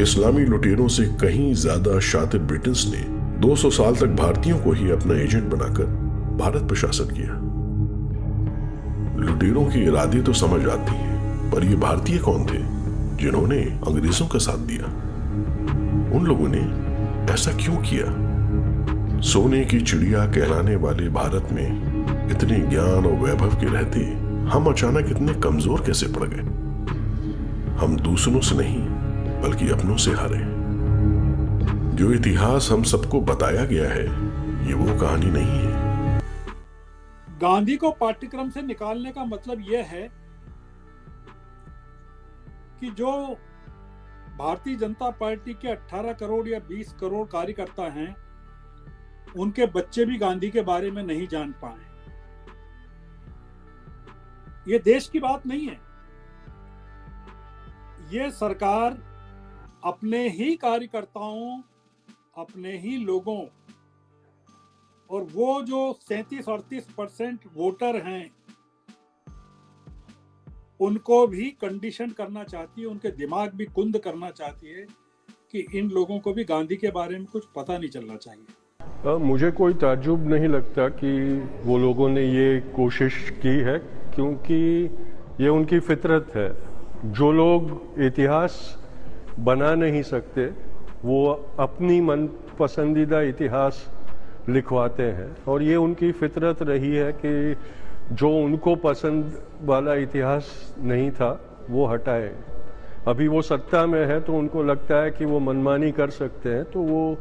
इस्लामी लुटेरों से कहीं ज्यादा शातिर ब्रिटिश ने 200 साल तक भारतीयों को ही अपना एजेंट बनाकर भारत पर शासन किया। लुटेरों के इरादे तो समझ आती है, पर ये भारतीय कौन थे जिन्होंने अंग्रेजों का साथ दिया? उन लोगों ने ऐसा क्यों किया? सोने की चिड़िया कहलाने वाले भारत में इतने ज्ञान और वैभव के रहते हम अचानक इतने कमजोर कैसे पड़ गए? हम दूसरों से नहीं बल्कि अपनों से हारे। जो इतिहास हम सबको बताया गया है ये वो कहानी नहीं है। गांधी को पाठ्यक्रम से निकालने का मतलब यह है कि जो भारतीय जनता पार्टी के 18 करोड़ या 20 करोड़ कार्यकर्ता हैं, उनके बच्चे भी गांधी के बारे में नहीं जान पाए। ये देश की बात नहीं है। ये सरकार अपने ही कार्यकर्ताओं, अपने ही लोगों और वो जो 37-38% वोटर हैं उनको भी कंडीशन करना चाहती है, उनके दिमाग भी कुंद करना चाहती है कि इन लोगों को भी गांधी के बारे में कुछ पता नहीं चलना चाहिए। मुझे कोई ताज्जुब नहीं लगता कि वो लोगों ने ये कोशिश की है, क्योंकि ये उनकी फितरत है। जो लोग इतिहास बना नहीं सकते वो अपनी मन पसंदीदा इतिहास लिखवाते हैं, और ये उनकी फितरत रही है कि जो उनको पसंद वाला इतिहास नहीं था वो हटाए। अभी वो सत्ता में है तो उनको लगता है कि वो मनमानी कर सकते हैं, तो वो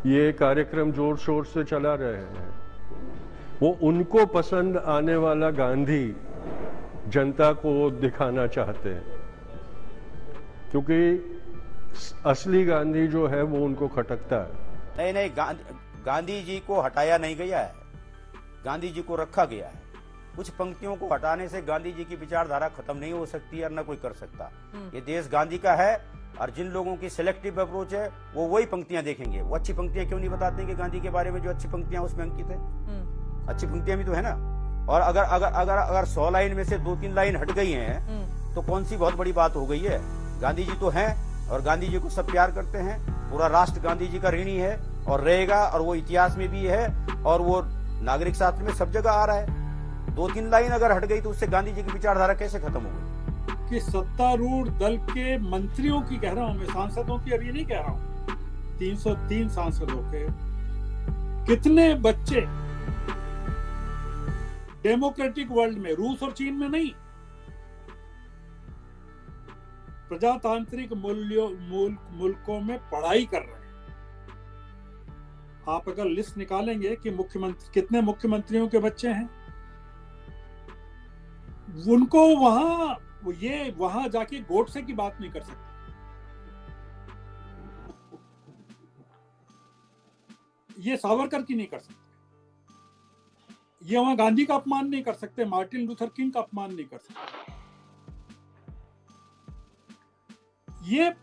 ये कार्यक्रम जोर शोर से चला रहे हैं। वो उनको पसंद आने वाला गांधी जनता को दिखाना चाहते हैं, क्योंकि असली गांधी जो है वो उनको खटकता है। नहीं, गांधी जी को हटाया नहीं गया है, गांधी जी को रखा गया है। कुछ पंक्तियों को हटाने से गांधी जी की विचारधारा खत्म नहीं हो सकती और न कोई कर सकता। ये देश गांधी का है, और जिन लोगों की सिलेक्टिव अप्रोच है वो वही पंक्तियां देखेंगे। वो अच्छी पंक्तियां क्यों नहीं बताते कि गांधी के बारे में जो अच्छी पंक्तियां उसमें अंकित है? अच्छी पंक्तियां भी तो है ना। और अगर अगर अगर अगर 100 लाइन में से 2-3 लाइन हट गई हैं तो कौन सी बहुत बड़ी बात हो गई है? गांधी जी तो हैं और गांधी जी को सब प्यार करते हैं। पूरा राष्ट्र गांधी जी का ऋणी है और रहेगा, और वो इतिहास में भी है और वो नागरिक शास्त्र में सब जगह आ रहा है। 2-3 लाइन अगर हट गई तो उससे गांधी जी की विचारधारा कैसे खत्म हो गई? कि सत्तारूढ़ दल के मंत्रियों की कह रहा हूं मैं, सांसदों की अभी नहीं कह रहा हूं, 303 सांसदों के कितने बच्चे डेमोक्रेटिक वर्ल्ड में, रूस और चीन में नहीं, प्रजातांत्रिक मुल्कों में पढ़ाई कर रहे हैं। आप अगर लिस्ट निकालेंगे कि मुख्यमंत्री कितने मुख्यमंत्रियों के बच्चे हैं, उनको वहां जाके गोडसे की बात नहीं कर सकते। ये सावरकर की नहीं कर सकते, ये वहां गांधी का अपमान नहीं कर सकते, मार्टिन लूथर किंग का अपमान नहीं कर सकते। ये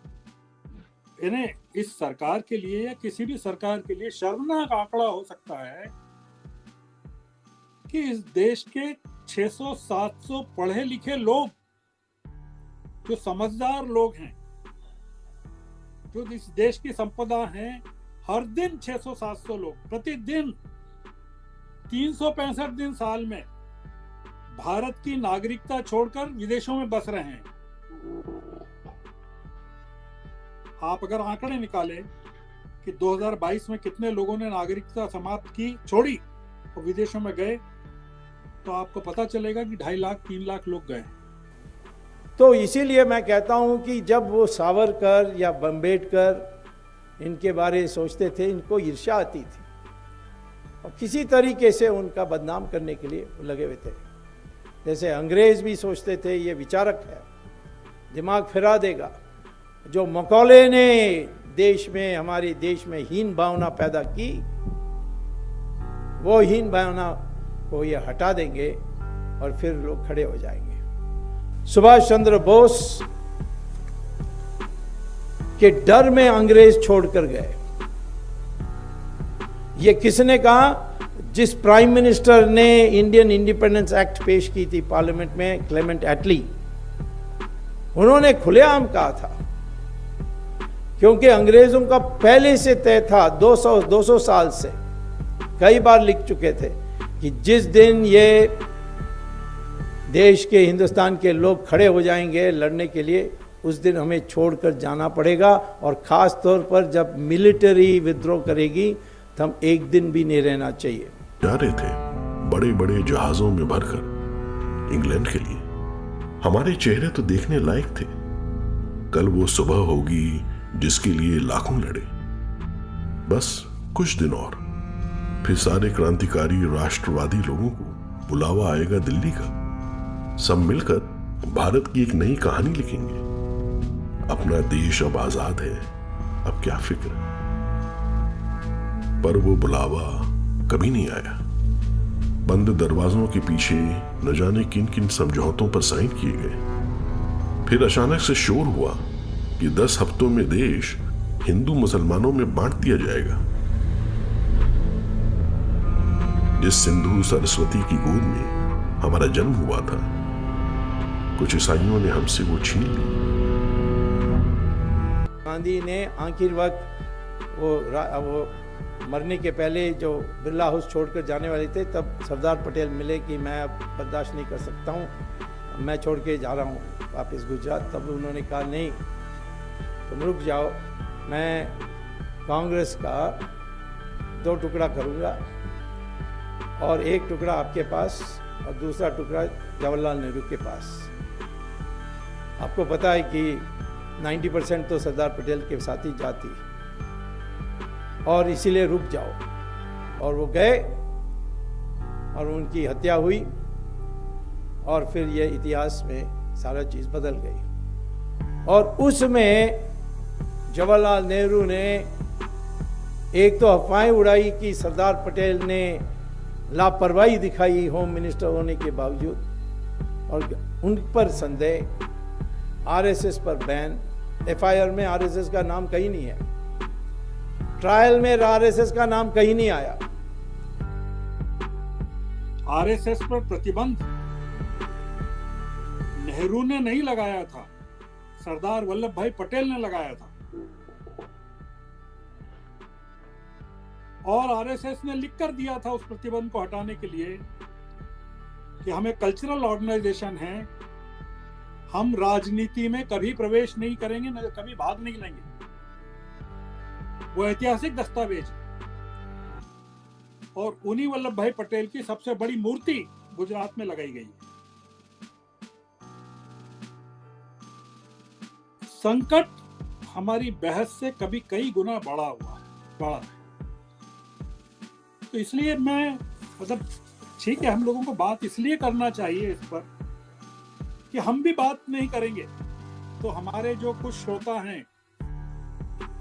इन्हें इस सरकार के लिए या किसी भी सरकार के लिए शर्मनाक आंकड़ा हो सकता है कि इस देश के 600-700 पढ़े लिखे लोग, जो समझदार लोग हैं, जो इस देश की संपदा हैं, हर दिन 600-700 लोग प्रतिदिन 365 दिन साल में भारत की नागरिकता छोड़कर विदेशों में बस रहे हैं। आप अगर आंकड़े निकालें कि 2022 में कितने लोगों ने नागरिकता समाप्त की, छोड़ी और विदेशों में गए, तो आपको पता चलेगा कि 2.5 लाख 3 लाख लोग गए। तो इसीलिए मैं कहता हूं कि जब वो सावरकर या अम्बेडकर इनके बारे में सोचते थे, इनको ईर्ष्या आती थी और किसी तरीके से उनका बदनाम करने के लिए लगे हुए थे। जैसे अंग्रेज भी सोचते थे ये विचारक है, दिमाग फिरा देगा। जो मकौले ने देश में, हमारे देश में हीन भावना पैदा की, वो हीन भावना को ये हटा देंगे और फिर लोग खड़े हो जाएंगे। सुभाष चंद्र बोस के डर में अंग्रेज छोड़कर गए। ये किसने कहा? जिस प्राइम मिनिस्टर ने इंडियन इंडिपेंडेंस एक्ट पेश की थी पार्लियामेंट में, क्लेमेंट एटली, उन्होंने खुलेआम कहा था क्योंकि अंग्रेजों का पहले से तय था, 200 साल से कई बार लिख चुके थे कि जिस दिन ये देश के, हिंदुस्तान के लोग खड़े हो जाएंगे लड़ने के लिए, उस दिन हमें छोड़कर जाना पड़ेगा। और ख़ास तौर पर जब मिलिट्री विद्रोह करेगी तो हम एक दिन भी नहीं रहना चाहिए। जा रहे थे बड़े बड़े जहाज़ों में भरकर इंग्लैंड के लिए। हमारे चेहरे तो देखने लायक थे। कल वो सुबह होगी जिसके लिए लाखों लड़े। बस कुछ दिन और, फिर सारे क्रांतिकारी राष्ट्रवादी लोगों को बुलावा आएगा दिल्ली का। सब मिलकर भारत की एक नई कहानी लिखेंगे। अपना देश अब आजाद है, अब क्या फिक्र। पर वो बुलावा कभी नहीं आया। बंद दरवाजों के पीछे न जाने किन किन समझौतों पर साइन किए गए। फिर अचानक से शोर हुआ कि 10 हफ्तों में देश हिंदू मुसलमानों में बांट दिया जाएगा। जिस सिंधु सरस्वती की गोद में हमारा जन्म हुआ था, कुछ ईसाइयों ने हमसे वो छीन ली। गांधी ने आखिर वक्त वो मरने के पहले जो बिरला हाउस छोड़कर जाने वाले थे, तब सरदार पटेल मिले कि मैं अब बर्दाश्त नहीं कर सकता हूँ, मैं छोड़ के जा रहा हूँ वापस गुजरात। तब उन्होंने कहा नहीं, तुम रुक जाओ, मैं कांग्रेस का 2 टुकड़ा करूँगा और एक टुकड़ा आपके पास और दूसरा टुकड़ा जवाहरलाल नेहरू के पास। आपको पता है कि 90% तो सरदार पटेल के साथ ही जाती, और इसीलिए रुक जाओ। और वो गए और उनकी हत्या हुई, और फिर ये इतिहास में सारा चीज़ बदल गई। और उसमें जवाहरलाल नेहरू ने एक तो अफवाहें उड़ाई कि सरदार पटेल ने लापरवाही दिखाई होम मिनिस्टर होने के बावजूद, और उन पर संदेह, आरएसएस पर बैन। एफआईआर में आरएसएस का नाम कहीं नहीं है, ट्रायल में आरएसएस का नाम कहीं नहीं आया। आरएसएस पर प्रतिबंध नेहरू ने नहीं लगाया था, सरदार वल्लभ भाई पटेल ने लगाया था। और आरएसएस ने लिख कर दिया था उस प्रतिबंध को हटाने के लिए कि हमें कल्चरल ऑर्गेनाइजेशन है, हम राजनीति में कभी प्रवेश नहीं करेंगे, न कभी भाग नहीं लेंगे। वो ऐतिहासिक दस्तावेज, और उन्हीं वल्लभ भाई पटेल की सबसे बड़ी मूर्ति गुजरात में लगाई गई है। संकट हमारी बहस से कभी कई गुना बड़ा है। तो इसलिए मैं ठीक है, हम लोगों को बात इसलिए करना चाहिए इस पर कि हम भी बात नहीं करेंगे तो हमारे जो कुछ श्रोता हैं,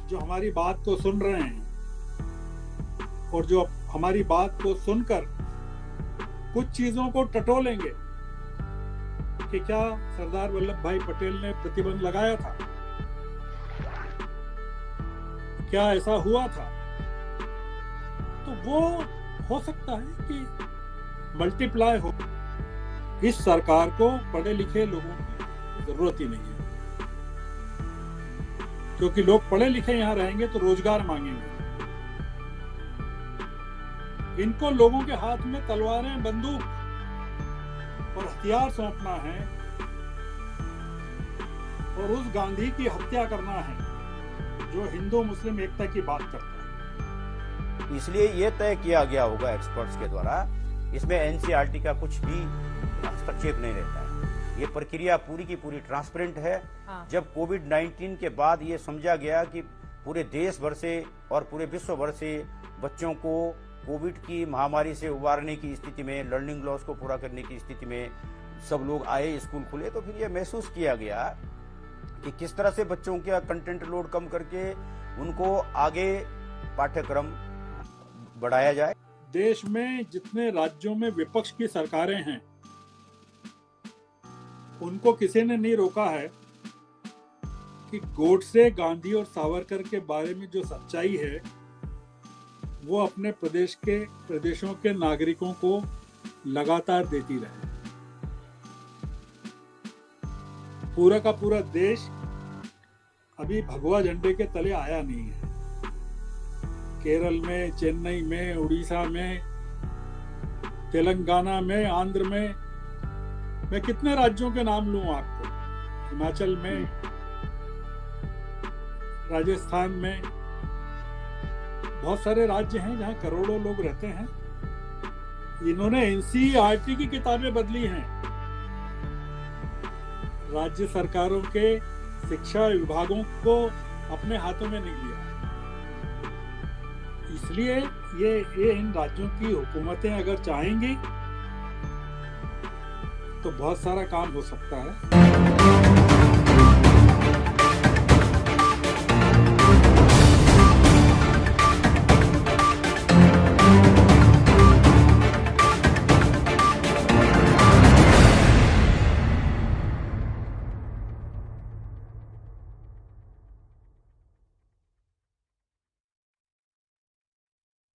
जो हमारी बात को सुन रहे हैं और जो हमारी बात को सुनकर कुछ चीजों को टटोलेंगे कि क्या सरदार वल्लभ भाई पटेल ने प्रतिबंध लगाया था, क्या ऐसा हुआ था, तो वो हो सकता है कि मल्टीप्लाई हो। इस सरकार को पढ़े लिखे लोगों की जरूरत ही नहीं है, क्योंकि लोग पढ़े लिखे यहां रहेंगे तो रोजगार मांगेंगे। इनको लोगों के हाथ में तलवारें, बंदूक और हथियार सौंपना है और उस गांधी की हत्या करना है जो हिंदू मुस्लिम एकता की बात करता है। इसलिए यह तय किया गया होगा एक्सपर्ट्स के द्वारा, इसमें एनसीईआरटी का कुछ भी हस्तक्षेप नहीं रहता है। ये प्रक्रिया पूरी की पूरी ट्रांसपेरेंट है। हाँ। जब कोविड-19 के बाद ये समझा गया कि पूरे देश भर से और पूरे विश्व भर से बच्चों को कोविड की महामारी से उबारने की स्थिति में, लर्निंग लॉस को पूरा करने की स्थिति में सब लोग आए, स्कूल खुले, तो फिर ये महसूस किया गया कि किस तरह से बच्चों का कंटेंट लोड कम करके उनको आगे पाठ्यक्रम बढ़ाया जाए। देश में जितने राज्यों में विपक्ष की सरकारें हैं, उनको किसी ने नहीं रोका है कि गोडसे, गांधी और सावरकर के बारे में जो सच्चाई है वो अपने प्रदेशों के नागरिकों को लगातार देती रहे। पूरा का पूरा देश अभी भगवा झंडे के तले आया नहीं है। केरल में, चेन्नई में, उड़ीसा में, तेलंगाना में, आंध्र में, मैं कितने राज्यों के नाम लूं आपको, हिमाचल में, राजस्थान में, बहुत सारे राज्य हैं जहां करोड़ों लोग रहते हैं। इन्होंने एनसीईआरटी की किताबें बदली हैं, राज्य सरकारों के शिक्षा विभागों को अपने हाथों में नहीं लिया। इसलिए ये इन राज्यों की हुकूमतें अगर चाहेंगी तो बहुत सारा काम हो सकता है।